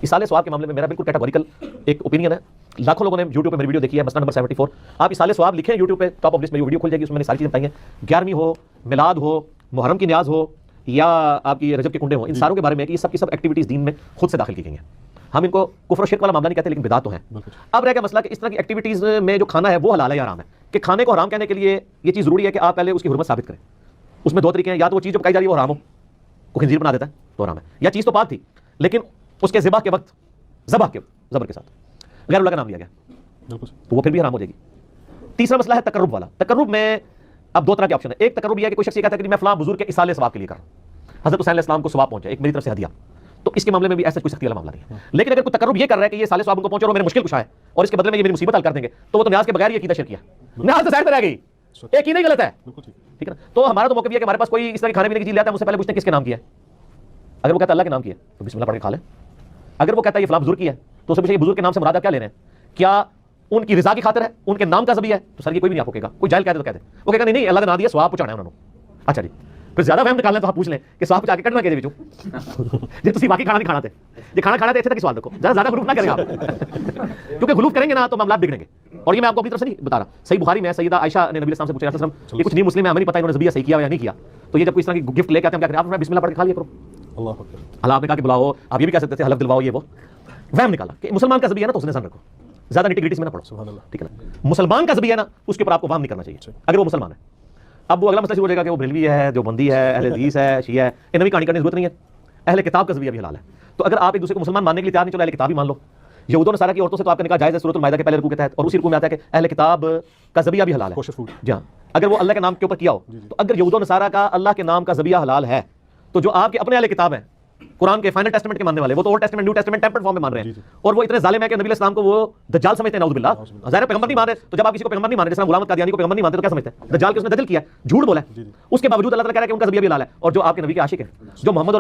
اصالِ ثواب کے معاملے میں میرا بالکل کیٹاگوریکل ایک اوپینین ہے. لاکھوں لوگوں نے یوٹیوب پہ میری ویڈیو دیکھی ہے. مسئلہ نمبر 74. آپ اصالِ ثواب لکھیں یوٹیوب پہ, ٹاپ آف لسٹ میری ویڈیو کھل جائے گی, اس میں میں نے ساری چیزیں بتائی ہیں. 11ویں ہو, میلاد ہو, محرم کی نیاز ہو, یا آپ کی رجب کے کنڈے ہوں, ان ساروں کے بارے میں کہ یہ سب کی سب ایکٹیویٹیز دین میں خود سے داخل کی گئی ہیں. ہم ان کو کفر و شرک والا معاملہ نہیں کہتے, لیکن بدعت تو ہیں. اب رہ گیا مسئلہ کہ اس طرح کی ایکٹیویٹیز میں جو کھانا ہے وہ حلال ہے یا حرام ہے. کہ کھانے کو حرام کہنے کے لیے یہ چیز ضروری ہے کہ آپ پہلے اس کی حرمت ثابت کریں. اس میں دو طریقے ہیں, یا تو وہ چیز جو پکائی جا رہی ہے وہ حرام ہو, کوئی خنزیر بنا دیتا ہے تو حرام ہے, یا چیز تو پاک تھی لیکن اس کے ذبح کے وقت زبر کے ساتھ غیر اللہ کا نام لیا گیا تو وہ پھر بھی حرام ہو جائے گی. تیسرا مسئلہ ہے تقرب والا. تقرب میں اب دو طرح کے آپشن ہیں. ایک تقرب یہ ہے کہ کوئی شخص یہ کہتا ہے کہ میں فلاں بزرگ کے اصالِ ثواب کے لیے کر رہا ہوں, حضرت حسین علیہ السلام کو ثواب پہنچا, ایک میری طرف سے ہدیہ, تو اس کے معاملے میں بھی ایسا کوئی سختی والا معاملہ نہیں ہے. لیکن اگر کوئی تقرب یہ کر رہا ہے کہ یہ اصالِ ثواب ان کو پہنچا اور میرے مشکل کشا ہے اور اس کے بدلے میں یہ میری مصیبت حل کر دیں گے, تو وہ تو نیاز کے بغیر یہ عقیدہ شرک ہے. نیاز تو ظاہر رہ گئی, ایک ہی نہیں غلط ہے, ٹھیک ہے نا. تو ہمارا تو موقف یہ ہے کہ ہمارے پاس کوئی اس طرح کی کھانے پینے کی چیز لاتا ہے, ہم اس سے پہلے پوچھتے ہیں کس کے نام کی ہے. اگر وہ کہتا ہے اللہ کے نام کی ہے تو بسم اللہ پڑھ کے کھا لیں. اگر وہ کہتا ہے یہ فلاں بزرگ کی ہے تو اس سے پوچھیں بزرگ کے نام سے مراد آپ کیا لے رہے ہیں, کیا ان کی رضا کی خاطر ہے, ان کے نام کا ذبیحہ ہے؟ تو سر یہ کوئی بھی نہیں آپ کو کہے گا. کوئی جاہل کہہ دے تو کہہ دے, وہ کہے گا نہیں اللہ کا نام دیا ثواب پہنچانا ہے انہوں نے. اچھا جی, پھر زیادہ وہم نکالنا ہے تو آپ پوچھ لیں کہ ثواب پہنچا کے کٹنا کہتے بچوں جی تسی باقی کھانا نہیں کھانا تھے, یہ کھانا کھانا تھے, ایسے تک سوال رکھو, زیادہ غلوف نہ کریں آپ کیونکہ غلوف کریں گے نا تو معاملات بگڑیں گے. اور یہ میں آپ کو اپنی طرف سے نہیں بتا رہا, صحیح بخاری میں سیدہ عائشہ نے نبی السلام سے پوچھا یہ کچھ نہیں مسلم ہے, ہمیں نہیں پتہ انہوں نے ذبیحہ صحیح کیا یا نہیں کیا, تو یہ جب کوئی اس طرح کی گفٹ لے کے آتے ہیں ہم کیا کریں, آپ بسم اللہ پڑھ کے کھا لیا کرو. اللہ آپ نے کہا کہ بلاؤ, آپ یہ بھی کہہ سکتے تھے حلف دلواؤ, یہ وہ وہم نکالا کہ مسلمان کا ذبیحہ ہے نا تو اس نے ذہن رکھو, زیادہ نیٹی گریٹیز میں نہ پڑھو. سبحان اللہ, ٹھیک ہے نا. مسلمان کا ذبیحہ ہے نا اس کے اوپر آپ کو وہم نہیں کرنا چاہیے اگر وہ مسلمان ہے. اب وہ اگلا مسئلہ شروع ہو جائے گا کہ وہ بریلوی ہے, دیوبندی ہے, اہل حدیث ہے, شیعہ ہے, انہیں بھی کہانی کرنے کی ضرورت نہیں ہے. اہل کتاب کا ذبیحہ بھی حلال ہے. تو اگر آپ ایک دوسرے کو مسلمان ماننے کے لیے تیار نہیں, چلو اہل کتاب ہی مان لو. یہود و نصارہ کی عورتوں سے تو آپ کا نکاح جائز ہے سورۃ المائدہ کے پہلے رکوع کے تحت, اور اسی رکوع میں آتا ہے کہ اہل کتاب کا ذبیحہ بھی حلال ہے. جی ہاں, اگر وہ اللہ کے نام کے اوپر کیا ہو. تو اگر یہود و نصارہ کا اللہ کے نام کا ذبیحہ حلال ہے, تو جو آپ کے اپنے اہل کتاب ہیں قرآن کے فائنل ٹیسٹمنٹ کے ماننے والے, وہ تو old testament new testament tempered form میں مان رہے ہیں, اور وہ اتنے ظالم ہیں کہ نبی علیہ السلام کو وہ دجال سمجھتے ہیں. نعوذ باللہ, ظاہر پیغمبر نہیں مان رہے, تو جب آپ کسی کو پیغمبر نہیں مان رہے, جس طرح غلام قادیانی کو پیغمبر نہیں مانتے تو کیا سمجھتے ہیں؟ دجال کے اس نے دجل کیا, جھوٹ بولا ہے, اس کے باوجود اللہ تعالیٰ کہہ رہا ہے کہ ان کا ذبیحہ بھی حلال ہے. اور جو آپ کے نبی کے عاشق ہیں, جو محمد